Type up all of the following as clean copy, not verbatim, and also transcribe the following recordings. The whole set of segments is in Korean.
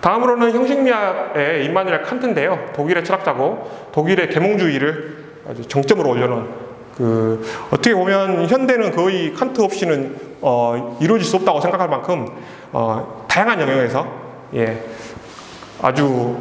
다음으로는 형식미학의 임마누엘 칸트인데요. 독일의 철학자고 독일의 계몽주의를 아주 정점으로 올려놓은 어떻게 보면 현대는 거의 칸트 없이는 이루어질 수 없다고 생각할 만큼 다양한 영역에서 아주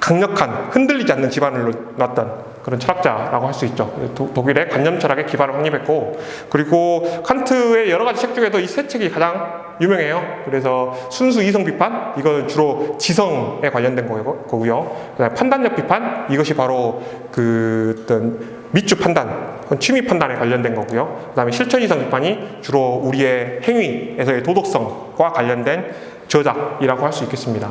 강력한 흔들리지 않는 기반을 놨던 그런 철학자라고 할 수 있죠. 독일의 관념 철학의 기반을 확립했고, 그리고 칸트의 여러 가지 책 중에도 이 세 책이 가장 유명해요. 그래서 순수 이성 비판, 이건 주로 지성에 관련된 거고요. 그다음에 판단력 비판, 이것이 바로 어떤 미추 판단, 취미 판단에 관련된 거고요. 그 다음에 실천 이성 비판이 주로 우리의 행위에서의 도덕성과 관련된 저작이라고 할 수 있겠습니다.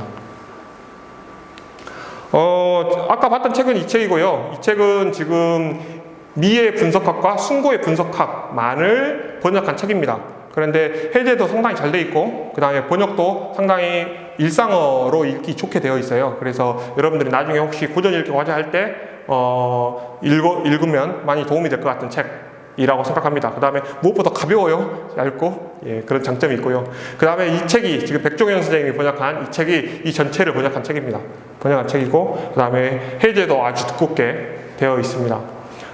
아까 봤던 책은 이 책이고요. 이 책은 지금 미의 분석학과 숭고의 분석학만을 번역한 책입니다. 그런데 해제도 상당히 잘 돼 있고, 그 다음에 번역도 상당히 일상어로 읽기 좋게 되어 있어요. 그래서 여러분들이 나중에 혹시 고전 읽기 과제할 때 읽으면 많이 도움이 될 것 같은 책이라고 생각합니다. 그 다음에 무엇보다 가벼워요. 얇고, 그런 장점이 있고요. 그 다음에 이 책이 지금 백종현 선생님이 번역한 이 책이 이 전체를 번역한 책입니다. 번역한 책이고, 그 다음에 해제도 아주 두껍게 되어 있습니다.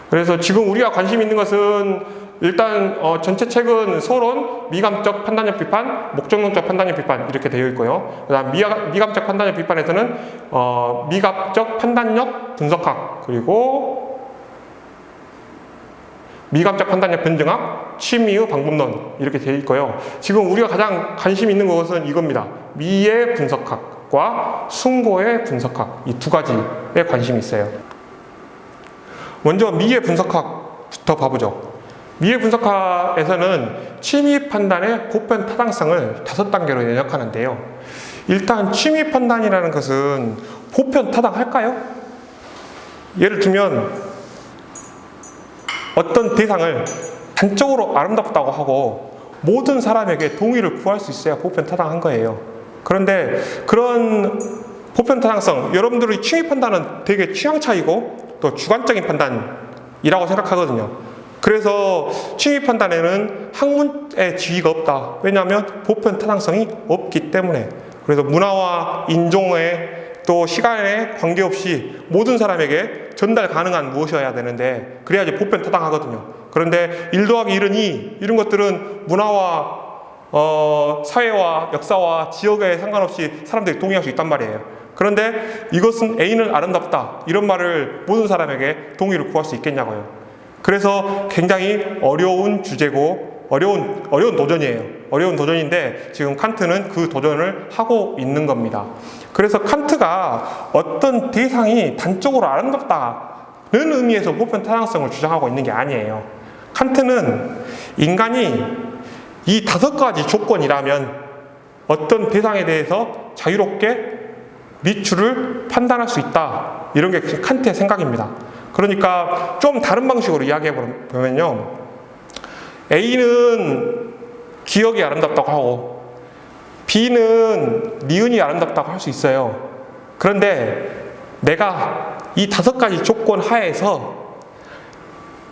그래서 지금 우리가 관심 있는 것은 일단 전체 책은 서론, 미감적 판단력 비판, 목적론적 판단력 비판 이렇게 되어 있고요. 그 다음 미감적 판단력 비판에서는 미감적 판단력 분석학, 그리고 미감적 판단력 변증학, 취미의 방법론 이렇게 되어 있고요. 지금 우리가 가장 관심 있는 것은 이겁니다. 미의 분석학과 숭고의 분석학, 이 두 가지에 관심이 있어요. 먼저 미의 분석학부터 봐보죠. 미의 분석학에서는 취미 판단의 보편 타당성을 5단계로 연역하는데요. 일단 취미 판단이라는 것은 보편 타당할까요? 예를 들면 어떤 대상을 단적으로 아름답다고 하고 모든 사람에게 동의를 구할 수 있어야 보편 타당한 거예요. 그런데 그런 보편 타당성, 여러분들의 취미 판단은 되게 취향 차이고 또 주관적인 판단이라고 생각하거든요. 그래서 취미 판단에는 학문의 지위가 없다. 왜냐하면 보편 타당성이 없기 때문에. 그래서 문화와 인종에 또 시간에 관계없이 모든 사람에게 전달 가능한 무엇이어야 되는데 그래야지 보편 타당하거든요. 그런데 1 더하기 1은 2 이런 것들은 문화와 사회와 역사와 지역에 상관없이 사람들이 동의할 수 있단 말이에요. 그런데 이것은 A는 아름답다 이런 말을 모든 사람에게 동의를 구할 수 있겠냐고요. 그래서 굉장히 어려운 주제고 어려운 도전이에요. 어려운 도전인데 지금 칸트는 그 도전을 하고 있는 겁니다. 그래서 칸트가 어떤 대상이 단적으로 아름답다는 의미에서 보편 타당성을 주장하고 있는 게 아니에요. 칸트는 인간이 이 5가지 조건이라면 어떤 대상에 대해서 자유롭게 미추를 판단할 수 있다. 이런 게 칸트의 생각입니다. 그러니까 좀 다른 방식으로 이야기해 보면요. A는 기억이 아름답다고 하고 B는 니은이 아름답다고 할 수 있어요. 그런데 내가 이 5가지 조건 하에서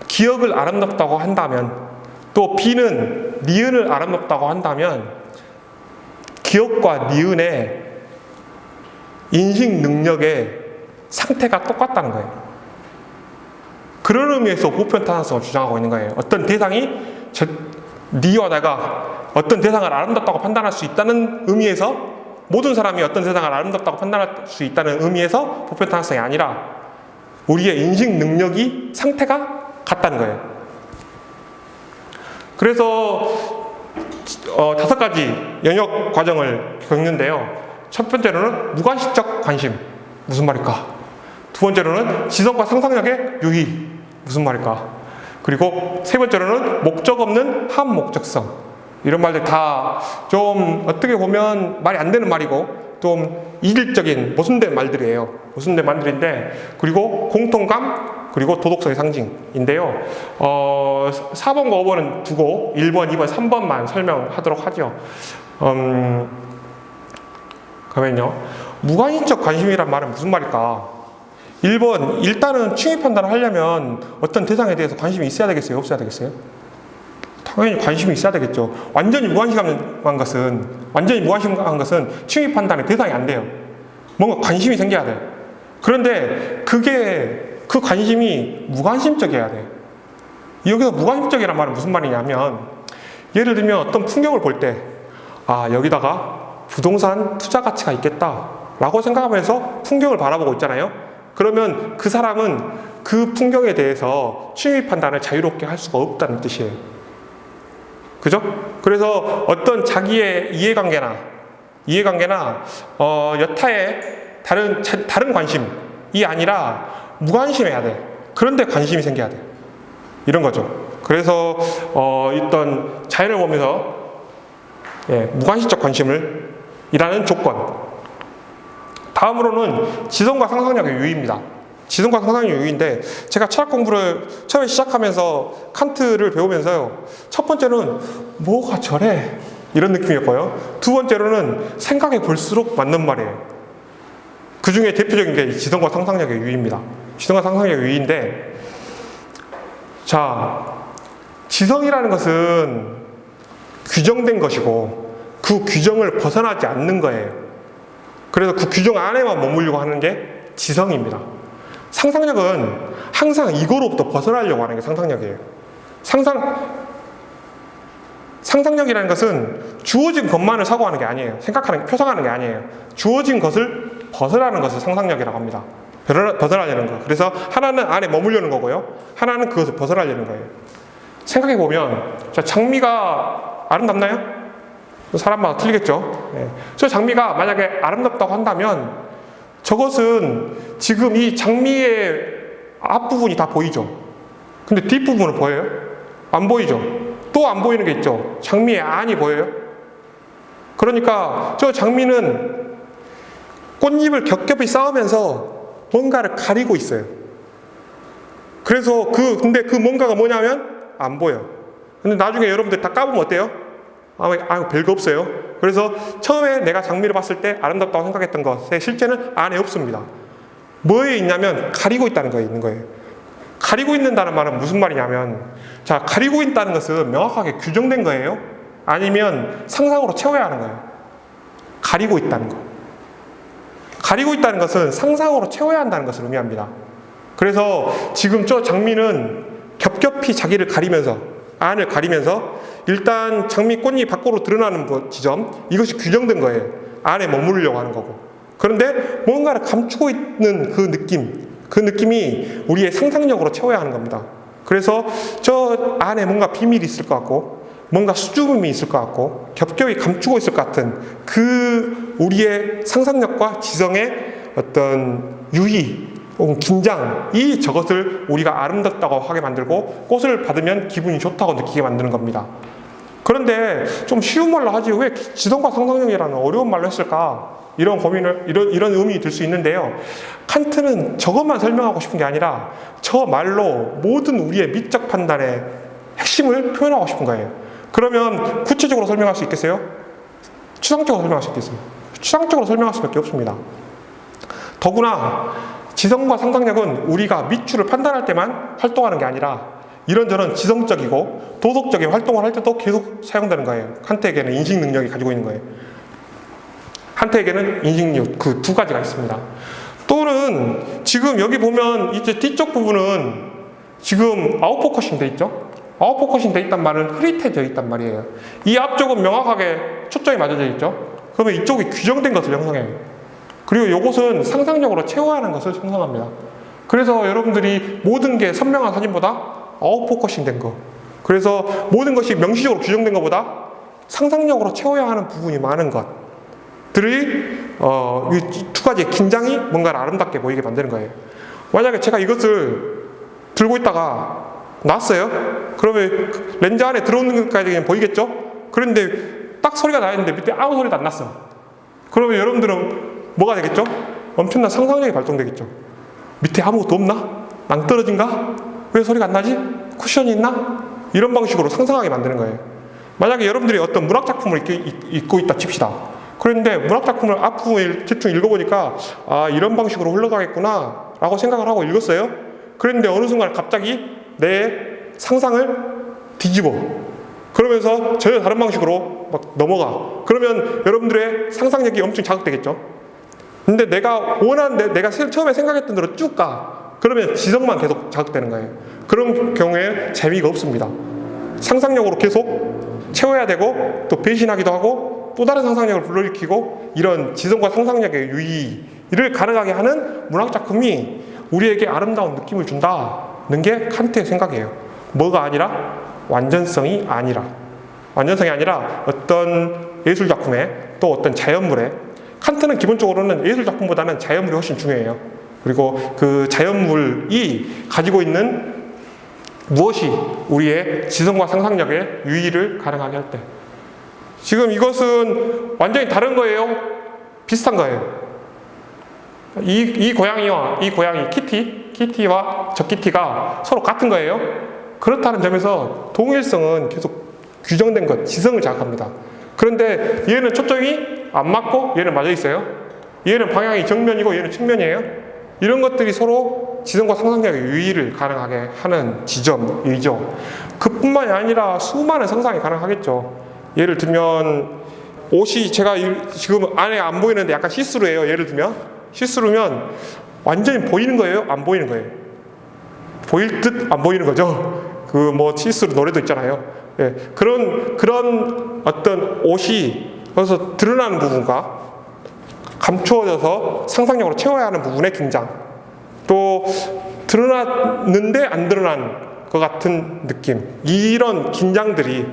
기억을 아름답다고 한다면 또 B는 니은을 아름답다고 한다면 기억과 니은의 인식 능력의 상태가 똑같다는 거예요. 그런 의미에서 보편 타당성을 주장하고 있는 거예요. 어떤 대상이 니와 내가 어떤 대상을 아름답다고 판단할 수 있다는 의미에서 모든 사람이 어떤 대상을 아름답다고 판단할 수 있다는 의미에서 보편 타당성이 아니라 우리의 인식 능력이 상태가 같다는 거예요. 그래서 5가지 영역 과정을 겪는데요. 첫 번째로는 무관식적 관심, 무슨 말일까? 두 번째로는 지성과 상상력의 유희, 무슨 말일까? 그리고 세 번째로는 목적 없는 한목적성, 이런 말들 다 좀 어떻게 보면 말이 안 되는 말이고 좀 이질적인 모순된 말들이에요. 모순된 말들인데, 그리고 공통감, 그리고 도덕성의 상징인데요. 4번과 5번은 두고 1번, 2번, 3번만 설명하도록 하죠. 그러면요, 무관심적 관심이란 말은 무슨 말일까? 1번, 일단은 취미 판단을 하려면 어떤 대상에 대해서 관심이 있어야 되겠어요? 없어야 되겠어요? 당연히 관심이 있어야 되겠죠. 완전히 무관심한 것은 취미 판단의 대상이 안 돼요. 뭔가 관심이 생겨야 돼. 그런데 그 관심이 무관심적이어야 돼. 여기서 무관심적이란 말은 무슨 말이냐면, 예를 들면 어떤 풍경을 볼 때, 여기다가 부동산 투자 가치가 있겠다 라고 생각하면서 풍경을 바라보고 있잖아요. 그러면 그 사람은 그 풍경에 대해서 취미 판단을 자유롭게 할 수가 없다는 뜻이에요. 그죠? 그래서 어떤 자기의 이해관계나 여타의 다른 관심이 아니라 무관심해야 돼. 그런데 관심이 생겨야 돼. 이런 거죠. 그래서 어떤 자연을 보면서 무관심적 관심을 이라는 조건. 다음으로는 지성과 상상력의 유희입니다. 지성과 상상력의 유희인데, 제가 철학 공부를 처음에 시작하면서 칸트를 배우면서요, 첫 번째는 뭐가 저래? 이런 느낌이었고요. 두 번째로는 생각해 볼수록 맞는 말이에요. 그 중에 대표적인 게 지성과 상상력의 유희입니다. 지성과 상상력의 유희인데, 자, 지성이라는 것은 규정된 것이고 그 규정을 벗어나지 않는 거예요. 그래서 그 규정 안에만 머물려고 하는 게 지성입니다. 상상력은 항상 이거로부터 벗어나려고 하는 게 상상력이에요. 상상력이라는 것은 주어진 것만을 사고하는 게 아니에요. 표상하는 게 아니에요. 주어진 것을 벗어나는 것을 상상력이라고 합니다. 벗어나려는 거. 그래서 하나는 안에 머물려는 거고요, 하나는 그것을 벗어나려는 거예요. 생각해보면, 장미가 아름답나요? 사람마다 틀리겠죠. 저 장미가 만약에 아름답다고 한다면, 저것은 지금 이 장미의 앞부분이 다 보이죠. 근데 뒷부분은 보여요? 안 보이죠. 또 안 보이는 게 있죠. 장미의 안이 보여요? 그러니까 저 장미는 꽃잎을 겹겹이 쌓으면서 뭔가를 가리고 있어요. 그래서 근데 그 뭔가가 뭐냐면 안 보여. 근데 나중에 여러분들 다 까보면 어때요? 별거 없어요. 그래서 처음에 내가 장미를 봤을 때 아름답다고 생각했던 것의 실제는 안에 없습니다. 뭐에 있냐면 가리고 있다는 거에 있는 거예요. 가리고 있는다는 말은 무슨 말이냐면, 가리고 있다는 것은 명확하게 규정된 거예요? 아니면 상상으로 채워야 하는 거예요? 가리고 있다는 거. 가리고 있다는 것은 상상으로 채워야 한다는 것을 의미합니다. 그래서 지금 저 장미는 겹겹이 자기를 가리면서, 안을 가리면서 일단 장미 꽃잎 밖으로 드러나는 지점, 이것이 규정된 거예요. 안에 머무르려고 하는 거고. 그런데 뭔가를 감추고 있는 그 느낌이 우리의 상상력으로 채워야 하는 겁니다. 그래서 저 안에 뭔가 비밀이 있을 것 같고, 뭔가 수줍음이 있을 것 같고, 겹겹이 감추고 있을 것 같은 그 우리의 상상력과 지성의 어떤 유희 혹은 긴장이 저것을 우리가 아름답다고 하게 만들고, 꽃을 받으면 기분이 좋다고 느끼게 만드는 겁니다. 그런데 좀 쉬운 말로 하지 왜 지성과 상상력이라는 어려운 말로 했을까? 이런 이런 의미가 들 수 있는데요. 칸트는 저것만 설명하고 싶은 게 아니라 저 말로 모든 우리의 미적 판단의 핵심을 표현하고 싶은 거예요. 그러면 구체적으로 설명할 수 있겠어요? 추상적으로 설명할 수 있겠어요? 추상적으로 설명할 수밖에 없습니다. 더구나 지성과 상상력은 우리가 미추를 판단할 때만 활동하는 게 아니라 이런저런 지성적이고 도덕적인 활동을 할 때도 계속 사용되는 거예요. 칸트에게는 인식 능력이 가지고 있는 거예요. 칸트에게는 인식 능력, 그 두 가지가 있습니다. 또는 지금 여기 보면 이제 뒤쪽 부분은 지금 아웃포커싱 돼 있죠? 아웃포커싱 돼 있단 말은 흐릿해져 있단 말이에요. 이 앞쪽은 명확하게 초점이 맞춰져 있죠? 그러면 이쪽이 규정된 것을 형성해요. 그리고 이것은 상상력으로 채워야 하는 것을 형성합니다. 그래서 여러분들이 모든 게 선명한 사진보다 아웃포커싱 된 거, 그래서 모든 것이 명시적으로 규정된 것보다 상상력으로 채워야 하는 부분이 많은 것들이 이 두 가지의 긴장이 뭔가를 아름답게 보이게 만드는 거예요. 만약에 제가 이것을 들고 있다가 놨어요? 그러면 렌즈 안에 들어오는 것까지 그냥 보이겠죠? 그런데 딱 소리가 나야 되는데 밑에 아무 소리도 안 났어. 그러면 여러분들은 뭐가 되겠죠? 엄청난 상상력이 발동되겠죠. 밑에 아무것도 없나? 낭떠러진가? 왜 소리가 안 나지? 쿠션이 있나? 이런 방식으로 상상하게 만드는 거예요. 만약에 여러분들이 어떤 문학작품을 읽고 있다 칩시다. 그런데 문학작품을 앞부분을 대충 읽어보니까 이런 방식으로 흘러가겠구나 라고 생각을 하고 읽었어요. 그런데 어느 순간 갑자기 내 상상을 뒤집어 그러면서 전혀 다른 방식으로 막 넘어가. 그러면 여러분들의 상상력이 엄청 자극되겠죠. 근데 내가 원하는데 내가 처음에 생각했던 대로 쭉 가. 그러면 지성만 계속 자극되는 거예요. 그런 경우에 재미가 없습니다. 상상력으로 계속 채워야 되고 또 배신하기도 하고 또 다른 상상력을 불러일으키고 이런 지성과 상상력의 유희를 가능하게 하는 문학작품이 우리에게 아름다운 느낌을 준다는 게 칸트의 생각이에요. 뭐가 아니라? 완전성이 아니라. 완전성이 아니라 어떤 예술작품에 또 어떤 자연물에, 칸트는 기본적으로는 예술작품보다는 자연물이 훨씬 중요해요. 그리고 그 자연물이 가지고 있는 무엇이 우리의 지성과 상상력의 유희를 가능하게 할 때, 지금 이것은 완전히 다른 거예요? 비슷한 거예요? 이 고양이와 이 고양이 키티와 저 키티가 서로 같은 거예요? 그렇다는 점에서 동일성은 계속 규정된 것, 지성을 자극합니다. 그런데 얘는 초점이 안 맞고 얘는 맞아 있어요. 얘는 방향이 정면이고 얘는 측면이에요. 이런 것들이 서로 지성과 상상력의 유희를 가능하게 하는 지점이죠. 그뿐만이 아니라 수많은 상상이 가능하겠죠. 예를 들면 옷이 제가 지금 안에 안 보이는데 약간 시스루예요. 예를 들면 시스루면 완전히 보이는 거예요? 안 보이는 거예요? 보일 듯 안 보이는 거죠. 그 뭐 시스루 노래도 있잖아요. 예, 그런 어떤 옷이 거기서 드러나는 부분과 감추어져서 상상력으로 채워야 하는 부분의 긴장, 또 드러났는데 안 드러난 것 같은 느낌, 이런 긴장들이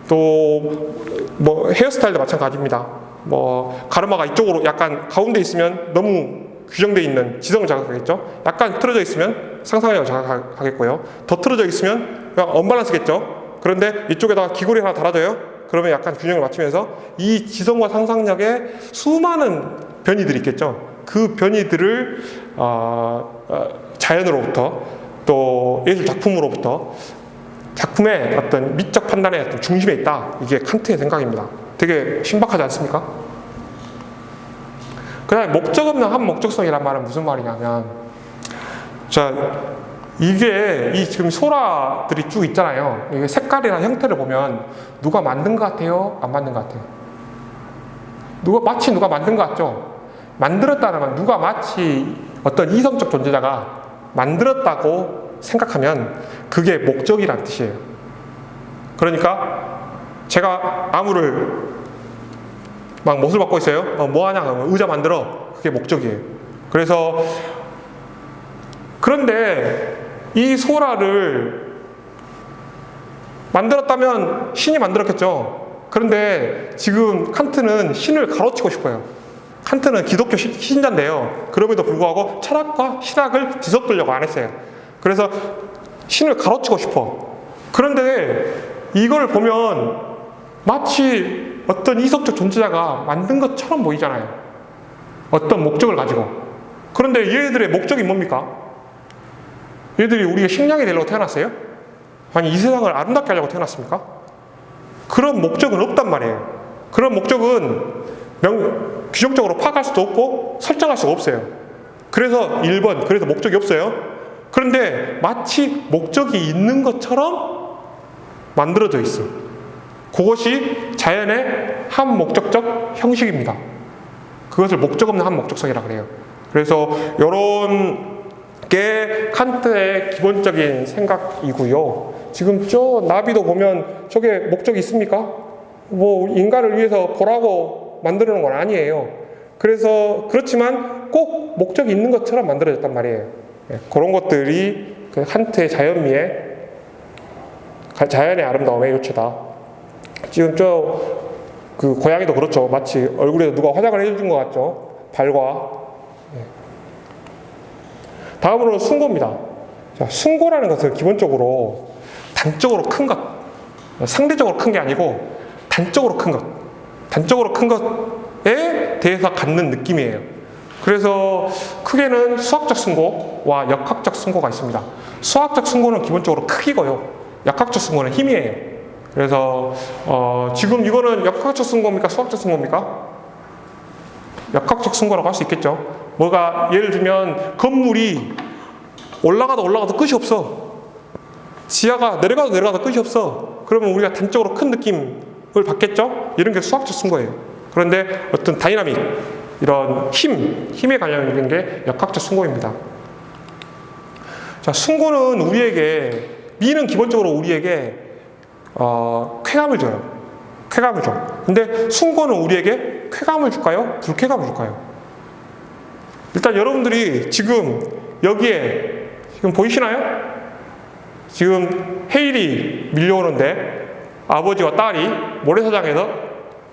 또 뭐 헤어스타일도 마찬가지입니다. 뭐 가르마가 이쪽으로 약간 가운데 있으면 너무 규정되어 있는 지성을 자극하겠죠. 약간 틀어져 있으면 상상력을 자극하겠고요. 더 틀어져 있으면 그냥 언밸런스겠죠. 그런데 이쪽에다가 귀걸이 하나 달아줘요. 그러면 약간 균형을 맞추면서 이 지성과 상상력의 수많은 변이들이 있겠죠. 그 변이들을 자연으로부터 또 예술 작품으로부터 작품의 어떤 미적 판단의 어떤 중심에 있다. 이게 칸트의 생각입니다. 되게 신박하지 않습니까? 그다음에 목적 없는 한 목적성이란 말은 무슨 말이냐면, 자, 이게 이 지금 소라들이 쭉 있잖아요. 이게 색깔이나 형태를 보면 누가 만든 것 같아요? 안 만든 것 같아요? 마치 누가 만든 것 같죠? 만들었다는 건 누가 마치 어떤 이성적 존재자가 만들었다고 생각하면 그게 목적이란 뜻이에요. 그러니까 제가 나무를 막 못을 받고 있어요. 뭐 하냐? 의자 만들어. 그게 목적이에요. 그래서 그런데 이 소라를 만들었다면 신이 만들었겠죠. 그런데 지금 칸트는 신을 가로치고 싶어요. 칸트는 기독교 신자인데요. 그럼에도 불구하고 철학과 신학을 뒤섞으려고 안 했어요. 그래서 신을 가로치고 싶어. 그런데 이걸 보면 마치 어떤 이성적 존재자가 만든 것처럼 보이잖아요. 어떤 목적을 가지고. 그런데 얘들의 목적이 뭡니까? 얘들이 우리가 식량이 되려고 태어났어요? 아니, 이 세상을 아름답게 하려고 태어났습니까? 그런 목적은 없단 말이에요. 그런 목적은 규정적으로 파악할 수도 없고 설정할 수가 없어요. 그래서 1번, 그래서 목적이 없어요. 그런데 마치 목적이 있는 것처럼 만들어져 있어. 그것이 자연의 한 목적적 형식입니다. 그것을 목적 없는 한 목적성이라고 그래요. 그래서 이런 게 칸트의 기본적인 생각이고요. 지금 저 나비도 보면 저게 목적이 있습니까? 뭐 인간을 위해서 보라고 만들어 놓은 건 아니에요. 그래서 그렇지만 꼭 목적이 있는 것처럼 만들어졌단 말이에요. 그런 것들이 그 칸트의 자연의 아름다움의 요체다. 지금 그 고양이도 그렇죠. 마치 얼굴에 누가 화장을 해준 것 같죠. 발과. 다음으로 순고입니다. 자, 순고라는 것은 기본적으로 단적으로 큰 것, 상대적으로 큰 게 아니고 단적으로 큰 것, 단적으로 큰 것에 대해서 갖는 느낌이에요. 그래서 크게는 수학적 순고와 역학적 순고가 있습니다. 수학적 순고는 기본적으로 크기고요. 역학적 순고는 힘이에요. 그래서 지금 이거는 역학적 순고입니까? 수학적 순고입니까? 역학적 순고라고 할 수 있겠죠. 뭐가 예를 들면 건물이 올라가도 끝이 없어. 지하가 내려가도 끝이 없어. 그러면 우리가 단적으로 큰 느낌을 받겠죠? 이런 게 수학적 순고예요. 그런데 어떤 다이나믹, 이런 힘에 관련된 게 역학적 순고입니다. 자, 순고는 우리에게, 미는 기본적으로 우리에게 쾌감을 줘요. 쾌감을 줘. 근데 순고는 우리에게 쾌감을 줄까요? 불쾌감을 줄까요? 일단 여러분들이 지금 여기에 지금 보이시나요? 지금 해일이 밀려오는데 아버지와 딸이 모래사장에서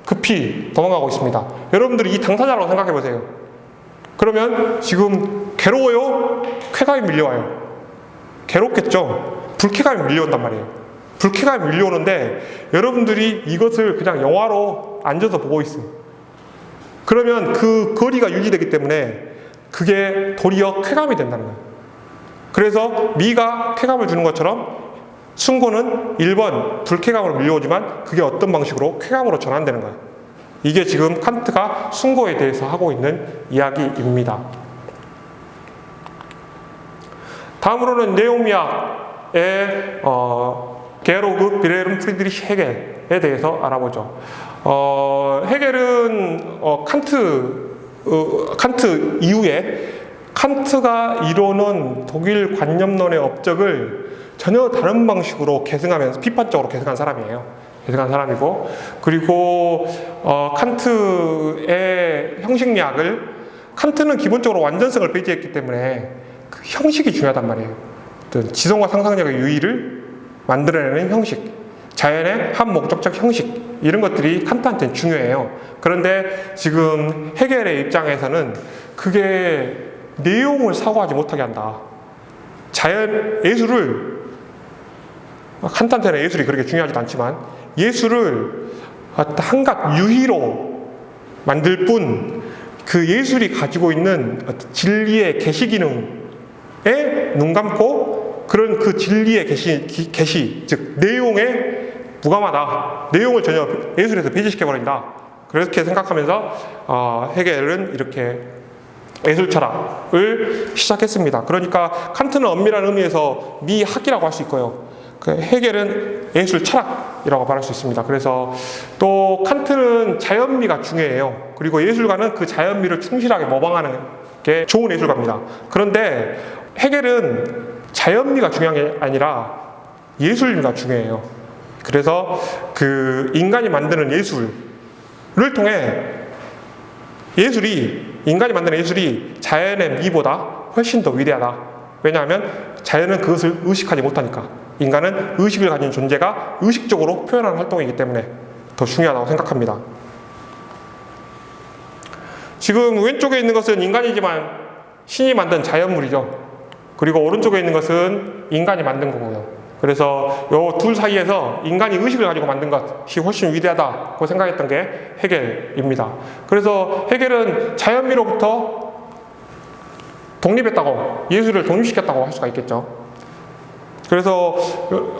급히 도망가고 있습니다. 여러분들이 이 당사자라고 생각해 보세요. 그러면 지금 괴로워요? 쾌감이 밀려와요? 괴롭겠죠? 불쾌감이 밀려온단 말이에요. 불쾌감이 밀려오는데 여러분들이 이것을 그냥 영화로 앉아서 보고 있어요. 그러면 그 거리가 유지되기 때문에 그게 도리어 쾌감이 된다는 거예요. 그래서 미가 쾌감을 주는 것처럼 순고는 1번 불쾌감으로 밀려오지만 그게 어떤 방식으로 쾌감으로 전환되는 거예요. 이게 지금 칸트가 순고에 대해서 하고 있는 이야기입니다. 다음으로는 네오미학의 게로그 비레름 프리드리히 헤겔에 대해서 알아보죠. 헤겔은 칸트 이후에 칸트가 이뤄놓은 독일 관념론의 업적을 전혀 다른 방식으로 계승하면서 비판적으로 계승한 사람이에요. 계승한 사람이고, 그리고 칸트의 형식미학을, 칸트는 기본적으로 완전성을 배제했기 때문에 그 형식이 중요하단 말이에요. 어떤 지성과 상상력의 유의를 만들어내는 형식, 자연의 한 목적적 형식, 이런 것들이 칸트한테는 중요해요. 그런데 지금 헤겔의 입장에서는 그게 내용을 사고하지 못하게 한다. 자연, 예술을, 칸트한테는 예술이 그렇게 중요하지도 않지만 예술을 한갓 유희로 만들 뿐 그 예술이 가지고 있는 진리의 계시 기능에 눈 감고 그런 그 진리의 계시, 즉 내용에 무감하다. 내용을 전혀 예술에서 배제시켜버린다. 그렇게 생각하면서 헤겔은 이렇게 예술 철학을 시작했습니다. 그러니까 칸트는 엄밀한 의미에서 미학이라고 할 수 있고요. 헤겔은 예술 철학이라고 말할 수 있습니다. 그래서 또 칸트는 자연미가 중요해요. 그리고 예술가는 그 자연미를 충실하게 모방하는 게 좋은 예술가입니다. 그런데 헤겔은 자연미가 중요한 게 아니라 예술미가 중요해요. 그래서 그 인간이 만드는 예술을 통해 인간이 만드는 예술이 자연의 미보다 훨씬 더 위대하다. 왜냐하면 자연은 그것을 의식하지 못하니까. 인간은 의식을 가진 존재가 의식적으로 표현하는 활동이기 때문에 더 중요하다고 생각합니다. 지금 왼쪽에 있는 것은 인간이지만 신이 만든 자연물이죠. 그리고 오른쪽에 있는 것은 인간이 만든 거고요. 그래서 이 둘 사이에서 인간이 의식을 가지고 만든 것이 훨씬 위대하다고 생각했던 게 헤겔입니다. 그래서 헤겔은 자연미로부터 독립했다고, 예술을 독립시켰다고 할 수가 있겠죠. 그래서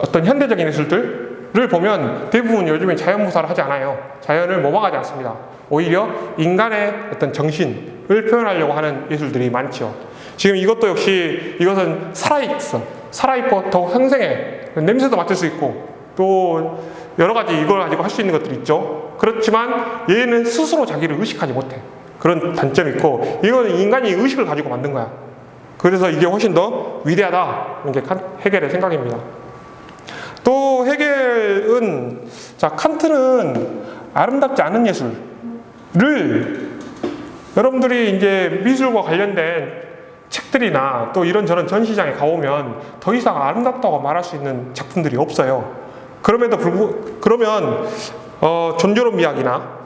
어떤 현대적인 예술들을 보면 대부분 요즘에 자연무사를 하지 않아요. 자연을 모방하지 않습니다. 오히려 인간의 어떤 정신을 표현하려고 하는 예술들이 많죠. 지금 이것도 역시 이것은 살아있고 더욱 생생해. 냄새도 맡을 수 있고 또 여러 가지 이걸 가지고 할 수 있는 것들이 있죠. 그렇지만 얘는 스스로 자기를 의식하지 못해. 그런 단점이 있고 이거는 인간이 의식을 가지고 만든 거야. 그래서 이게 훨씬 더 위대하다. 이게 헤겔의 생각입니다. 또 헤겔은, 칸트는 아름답지 않은 예술을 여러분들이 이제 미술과 관련된 책들이나 또 이런저런 전시장에 가보면 더 이상 아름답다고 말할 수 있는 작품들이 없어요. 그러면 존재론 미학이나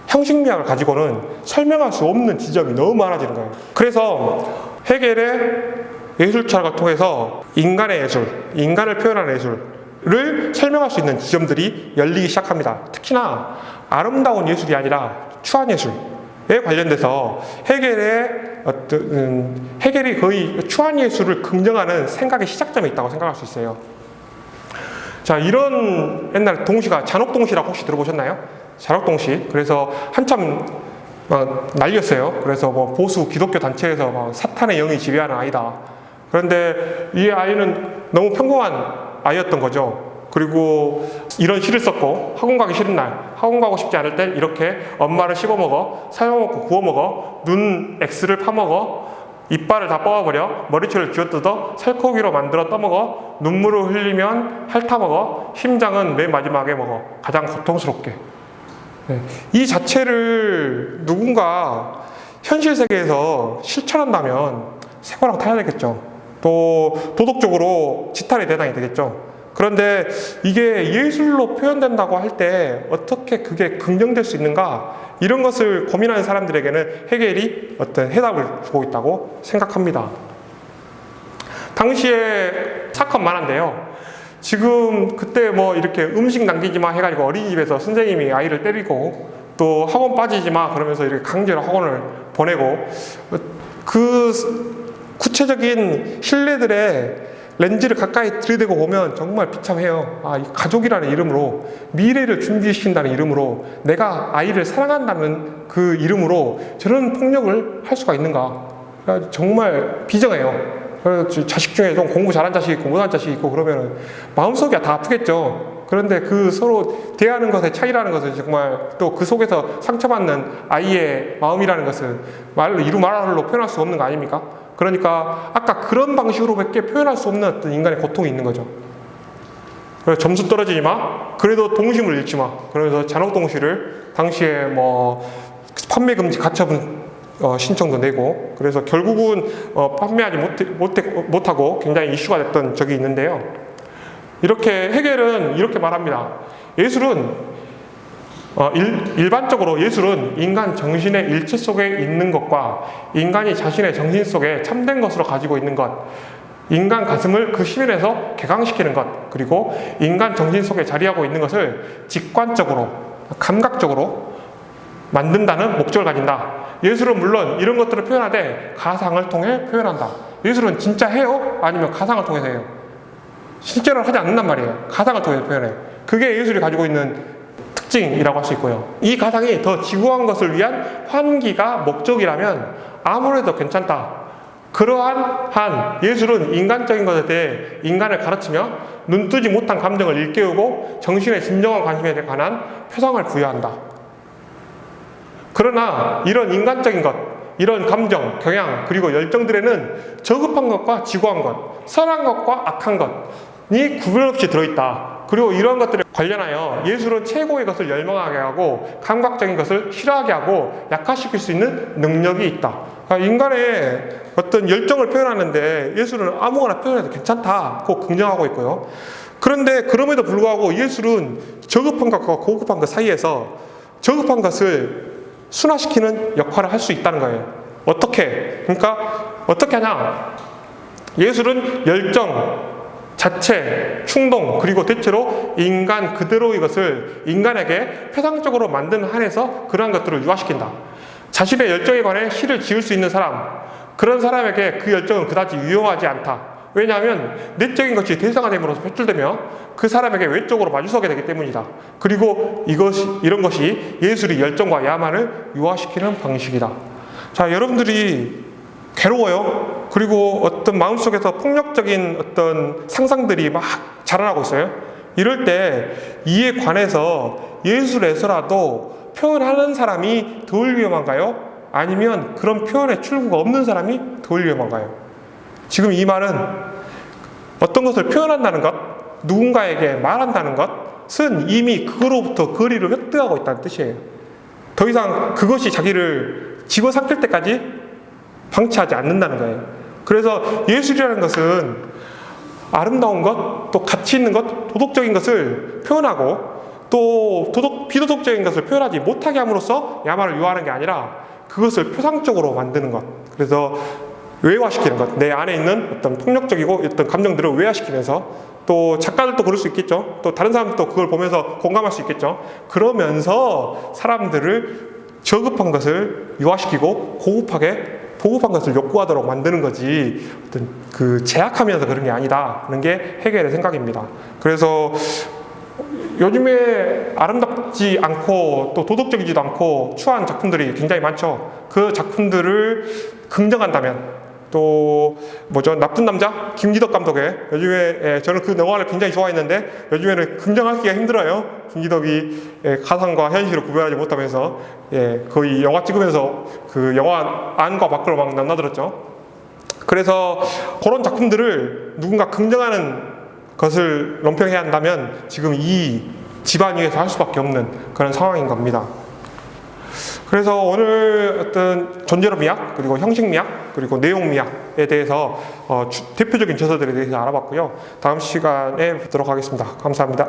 형식미학을 가지고는 설명할 수 없는 지점이 너무 많아지는 거예요. 그래서 헤겔의 예술 철학을 통해서 인간의 예술, 인간을 표현하는 예술을 설명할 수 있는 지점들이 열리기 시작합니다. 특히나 아름다운 예술이 아니라 추한 예술에 관련돼서 헤겔이 거의 추한 예술을 긍정하는 생각의 시작점에 있다고 생각할 수 있어요. 자, 이런 옛날 동시가 잔혹동시라고 혹시 들어보셨나요? 잔혹동시. 그래서 한참 막 난리였어요. 그래서 뭐 보수 기독교 단체에서 막 사탄의 영이 지배하는 아이다. 그런데 이 아이는 너무 평범한 아이였던 거죠. 그리고 이런 시를 썼고, 학원 가기 싫은 날, 학원 가고 싶지 않을 땐 이렇게 엄마를 씹어먹어, 삶아먹고 구워먹어, 눈 X를 파먹어, 이빨을 다 뽑아버려, 머리채를 쥐어뜯어, 살코기로 만들어 떠먹어, 눈물을 흘리면 핥아먹어, 심장은 맨 마지막에 먹어, 가장 고통스럽게. 네. 이 자체를 누군가 현실 세계에서 실천한다면 세고랑 타야 되겠죠. 또 도덕적으로 지탄의 대상이 되겠죠. 그런데 이게 예술로 표현된다고 할 때 어떻게 그게 긍정될 수 있는가, 이런 것을 고민하는 사람들에게는 헤겔이 어떤 해답을 주고 있다고 생각합니다. 당시에 사건 많은데요. 지금 그때 뭐 이렇게 음식 남기지 마 해가지고 어린이집에서 선생님이 아이를 때리고, 또 학원 빠지지 마 그러면서 이렇게 강제로 학원을 보내고, 그 구체적인 신뢰들의 렌즈를 가까이 들이대고 보면 정말 비참해요. 아, 이 가족이라는 이름으로, 미래를 준비시킨다는 이름으로, 내가 아이를 사랑한다는 그 이름으로 저런 폭력을 할 수가 있는가. 정말 비정해요. 그래서 자식 중에 좀 공부 잘한 자식 있고 못한 자식 있고 그러면 마음속이 다 아프겠죠. 그런데 그 서로 대하는 것의 차이라는 것은 정말, 또 그 속에서 상처받는 아이의 마음이라는 것은 말로 표현할 수 없는 거 아닙니까? 그러니까 아까 그런 방식으로밖에 표현할 수 없는 어떤 인간의 고통이 있는 거죠. 그래서 점수 떨어지지 마, 그래도 동심을 잃지 마. 그래서 잔혹동시를 당시에 뭐 판매 금지 가처분 신청도 내고, 그래서 결국은 판매하지 못하고 굉장히 이슈가 됐던 적이 있는데요. 이렇게 헤겔은 이렇게 말합니다. 예술은 일반적으로 예술은 인간 정신의 일체 속에 있는 것과 인간이 자신의 정신 속에 참된 것으로 가지고 있는 것, 인간 가슴을 그 시민에서 개강시키는 것, 그리고 인간 정신 속에 자리하고 있는 것을 직관적으로, 감각적으로 만든다는 목적을 가진다. 예술은 물론 이런 것들을 표현하되 가상을 통해 표현한다. 예술은 진짜 해요? 아니면 가상을 통해서 해요? 실제로 하지 않는단 말이에요. 가상을 통해서 표현해요. 그게 예술이 가지고 있는 특징이라고 할 수 있고요. 이 가상이 더 지구한 것을 위한 환기가 목적이라면 아무래도 괜찮다. 그러한 한 예술은 인간적인 것에 대해 인간을 가르치며 눈뜨지 못한 감정을 일깨우고 정신의 진정한 관심에 관한 표상을 부여한다. 그러나 이런 인간적인 것, 이런 감정, 경향, 그리고 열정들에는 저급한 것과 지고한 것, 선한 것과 악한 것이 구별 없이 들어있다. 그리고 이러한 것들에 관련하여 예술은 최고의 것을 열망하게 하고 감각적인 것을 싫어하게 하고 약화시킬 수 있는 능력이 있다. 그러니까 인간의 어떤 열정을 표현하는데 예술은 아무거나 표현해도 괜찮다고 긍정하고 있고요. 그런데 그럼에도 불구하고 예술은 저급한 것과 고급한 것 사이에서 저급한 것을 순화시키는 역할을 할 수 있다는 거예요. 어떻게? 그러니까 어떻게 하냐? 예술은 열정, 자체, 충동, 그리고 대체로 인간 그대로의 것을 인간에게 표상적으로 만드는 한에서 그러한 것들을 유화시킨다. 자신의 열정에 관해 시를 지을 수 있는 사람, 그런 사람에게 그 열정은 그다지 유용하지 않다. 왜냐하면 내적인 것이 대상화됨으로써 표출되며 그 사람에게 외적으로 마주서게 되기 때문이다. 그리고 이런 것이 예술의 열정과 야망을 유화시키는 방식이다. 자, 여러분들이 괴로워요. 그리고 어떤 마음속에서 폭력적인 어떤 상상들이 막 자라나고 있어요. 이럴 때 이에 관해서 예술에서라도 표현하는 사람이 덜 위험한가요? 아니면 그런 표현의 출구가 없는 사람이 덜 위험한가요? 지금 이 말은 어떤 것을 표현한다는 것, 누군가에게 말한다는 것은 이미 그거로부터 거리를 획득하고 있다는 뜻이에요. 더 이상 그것이 자기를 집어삼킬 때까지 방치하지 않는다는 거예요. 그래서 예술이라는 것은 아름다운 것, 또 가치 있는 것, 도덕적인 것을 표현하고 또 비도덕적인 것을 표현하지 못하게 함으로써 야망을 유화하는 게 아니라 그것을 표상적으로 만드는 것. 그래서 외화시키는 것. 내 안에 있는 어떤 폭력적이고 어떤 감정들을 외화시키면서, 또 작가들도 그럴 수 있겠죠. 또 다른 사람들도 그걸 보면서 공감할 수 있겠죠. 그러면서 사람들을 저급한 것을 유화시키고 보급한 것을 욕구하도록 만드는 거지, 어떤 그 제약하면서 그런 게 아니다는 게 헤겔의 생각입니다. 그래서 요즘에 아름답지 않고 또 도덕적이지도 않고 추한 작품들이 굉장히 많죠. 그 작품들을 긍정한다면, 또 뭐죠? 나쁜 남자 김기덕 감독의 요즘에 저는 그 영화를 굉장히 좋아했는데 요즘에는 긍정하기가 힘들어요. 김기덕이 가상과 현실을 구별하지 못하면서 거의 영화 찍으면서 그 영화 안과 밖으로 막 남나들었죠. 그래서 그런 작품들을 누군가 긍정하는 것을 논평해야 한다면 지금 이 집안 위에서 할 수밖에 없는 그런 상황인 겁니다. 그래서 오늘 어떤 존재로 미학, 그리고 형식 미학, 그리고 내용 미학에 대해서 대표적인 저서들에 대해서 알아봤고요. 다음 시간에 뵙도록 하겠습니다. 감사합니다.